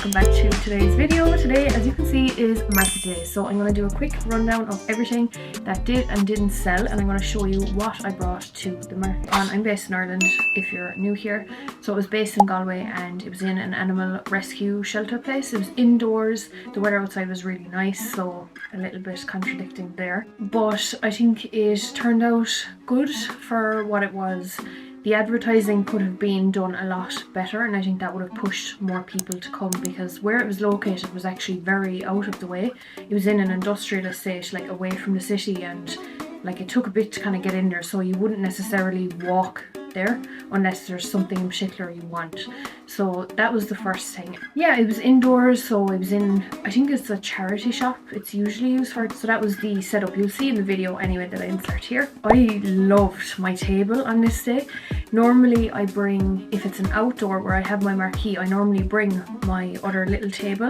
welcome back to today's video. Today, as you can see, is market day, so I'm going to do a quick rundown of everything that did and didn't sell, and I'm going to show you what I brought to the market. I'm based in Ireland if you're new here, so it was based in Galway and it was in an animal rescue shelter place. It was indoors, the weather outside was really nice, so a little bit contradicting there, but I think it turned out good for what it was. The advertising could have been done a lot better, and I think that would have pushed more people to come, because where it was located was actually very out of the way. It was in an industrial estate, like away from the city, and like it took a bit to kind of get in there, so you wouldn't necessarily walk there unless there's something in particular you want. So that was the first thing. Yeah, it was indoors, so it was in, I think it's a charity shop it's usually used for. So that was the setup. You'll see in the video anyway that I insert here. I loved my table on this day. Normally I bring, if it's an outdoor where I have my marquee, I normally bring my other little table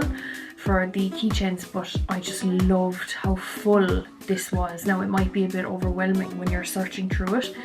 for the keychains, but I just loved how full this was. Now it might be a bit overwhelming when you're searching through it,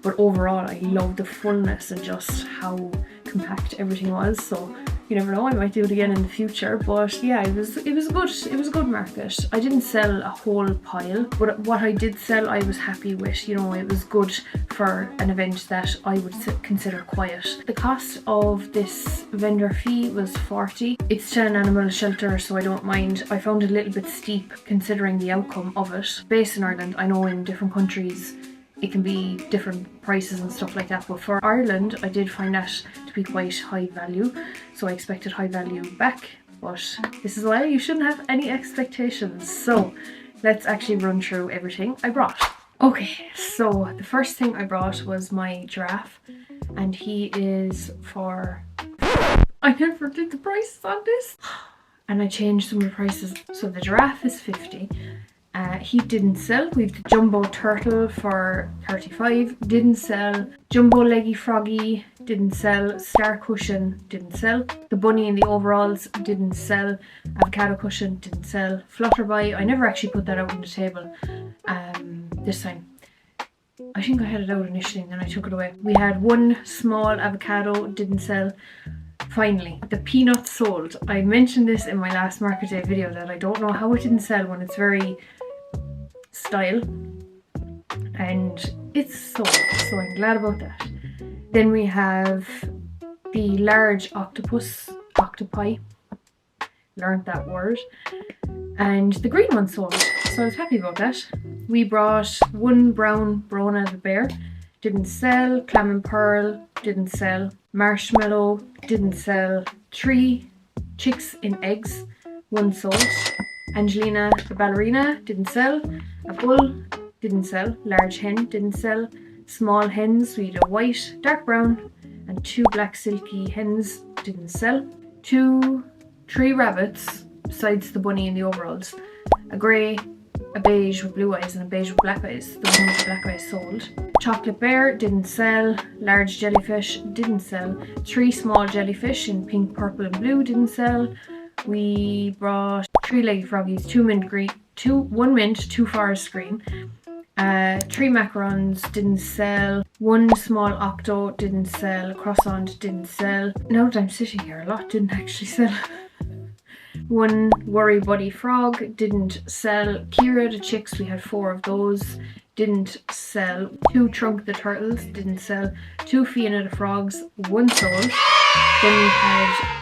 but overall I love the fullness and just how compact everything was. So you never know, I might do it again in the future. But yeah, it was good. It was a good market. I didn't sell a whole pile, but what I did sell I was happy with. You know, it was good for an event that I would consider quiet. The cost of this vendor fee was 40. It's to an animal shelter, so I don't mind. I found it a little bit steep considering the outcome of it. Based in Ireland, I know in different countries it can be different prices and stuff like that, but for Ireland I did find that to be quite high value, so I expected high value back, but this is why you shouldn't have any expectations. So let's actually run through everything I brought. Okay, so the first thing I brought was my giraffe, and he is for, I never did the prices on this and I changed some of the prices. So the giraffe is 50. He didn't sell. We've the jumbo turtle for 35, didn't sell. Jumbo leggy froggy, didn't sell. Star cushion, didn't sell. The bunny in the overalls, didn't sell. Avocado cushion, didn't sell. Flutterby, I never actually put that out on the table this time. I think I had it out initially and then I took it away. We had one small avocado, didn't sell. Finally, the peanut sold. I mentioned this in my last market day video that I don't know how it didn't sell when it's very style, and it's sold, so I'm glad about that. Then we have the large octopi, learned that word, and the green one sold, so I was happy about that. We brought one brown Brona the bear, didn't sell. Clam and pearl, didn't sell. Marshmallow, didn't sell. 3 chicks in eggs, 1 sold. Angelina the ballerina, didn't sell. A bull, didn't sell. Large hen, didn't sell. Small hens, we had a white, dark brown, and 2 black silky hens, didn't sell. 3 rabbits, besides the bunny in the overalls. A grey, a beige with blue eyes, and a beige with black eyes. The one with the black eyes sold. Chocolate bear, didn't sell. Large jellyfish, didn't sell. 3 small jellyfish in pink, purple and blue, didn't sell. We brought 3 leggy froggies, 2 mint green, 1 mint, 2 forest green. 3 macarons, didn't sell. 1 small octo, didn't sell. Croissant, didn't sell. Now that I'm sitting here, a lot didn't actually sell. 1 worry buddy frog, didn't sell. Kira the chicks, we had 4 of those, didn't sell. 2 Trunk the turtles, didn't sell. 2 Fiona the frogs, 1 sold. Then we had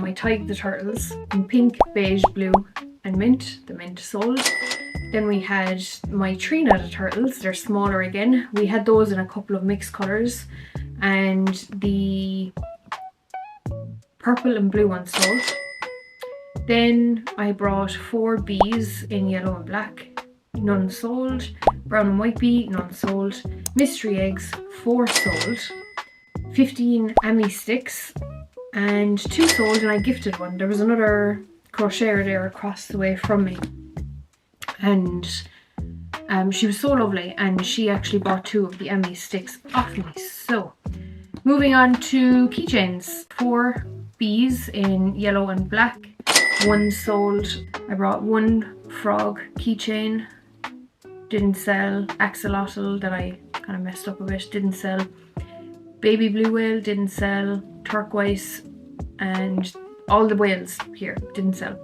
my Tig the turtles in pink, beige, blue and mint. The mint sold. Then we had my Trina the turtles, they're smaller again. We had those in a couple of mixed colours, and the purple and blue ones sold. Then I brought 4 bees in yellow and black, none sold. Brown and white bee, none sold. Mystery eggs, 4 sold. 15 Ami sticks and 2 sold, and I gifted 1. There was another crocheter there across the way from me, and she was so lovely, and she actually bought 2 of the Ami sticks off me. So moving on to keychains. 4 bees in yellow and black, 1 sold. I brought 1 frog keychain, didn't sell. Axolotl that I kind of messed up a bit, didn't sell. Baby blue whale, didn't sell. Turquoise and all the whales here didn't sell.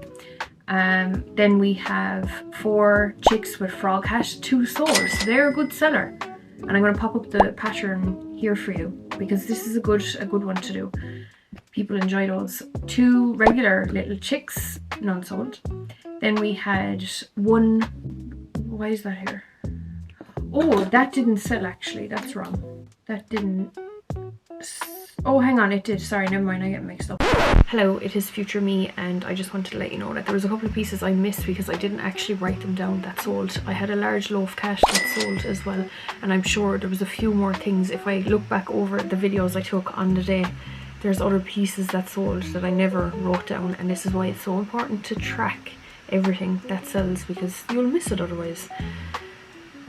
Then we have 4 chicks with frog hat, 2 sold. They're a good seller, and I'm going to pop up the pattern here for you because this is a good one to do. People enjoy those. 2 regular little chicks, none sold. Then we had 1, why is that here? Oh, that didn't sell actually, that's wrong. That didn't, oh hang on, it did, sorry, never mind, I get mixed up. Hello, it is future me, and I just wanted to let you know that there was a couple of pieces I missed because I didn't actually write them down that sold. I had a large loaf cat that sold as well, and I'm sure there was a few more things. If I look back over the videos I took on the day, there's other pieces that sold that I never wrote down, and this is why it's so important to track everything that sells because you'll miss it otherwise.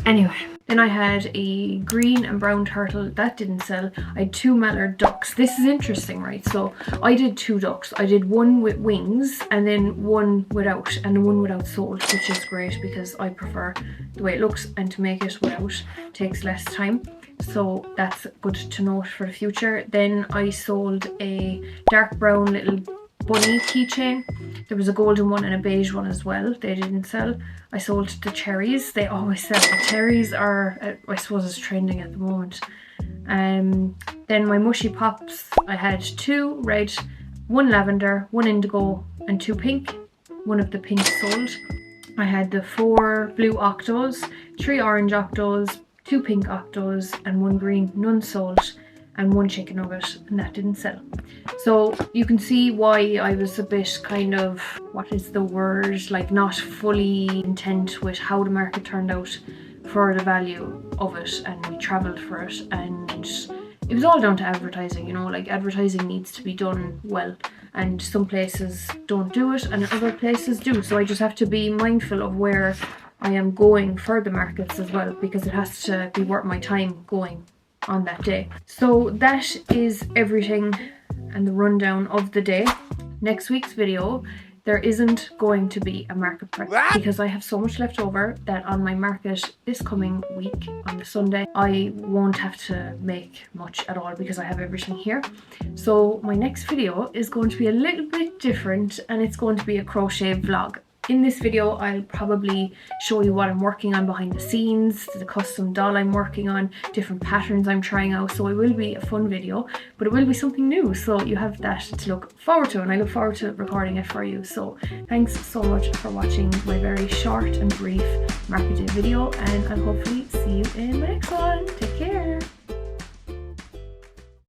Anyway, then I had a green and brown turtle that didn't sell. I had 2 mallard ducks. This is interesting, right? So I did 2 ducks. I did one with wings and then one without, and the one without sold, which is great because I prefer the way it looks, and to make it without takes less time. So that's good to note for the future. Then I sold a dark brown little bunny keychain. There was a golden one and a beige one as well. They didn't sell. I sold the cherries. They always sell. The cherries are, I suppose, it's trending at the moment. Then my mushy pops, I had 2 red, 1 lavender, 1 indigo and 2 pink. 1 of the pinks sold. I had the 4 blue octos, 3 orange octos, 2 pink octos and 1 green, none sold, and 1 chicken nugget, and that didn't sell. So you can see why I was a bit kind of, what is the word, like not fully intent with how the market turned out for the value of it, and we travelled for it, and it was all down to advertising, you know, like advertising needs to be done well, and some places don't do it and other places do, so I just have to be mindful of where I am going for the markets as well, because it has to be worth my time going on that day. So that is everything and the rundown of the day. Next week's video, there isn't going to be a market prep because I have so much left over that on my market this coming week on the Sunday I won't have to make much at all because I have everything here. So my next video is going to be a little bit different, and it's going to be a crochet vlog. In this video, I'll probably show you what I'm working on behind the scenes, the custom doll I'm working on, different patterns I'm trying out. So it will be a fun video, but it will be something new. So you have that to look forward to, and I look forward to recording it for you. So thanks so much for watching my very short and brief market day video, and I'll hopefully see you in my next one. Take care.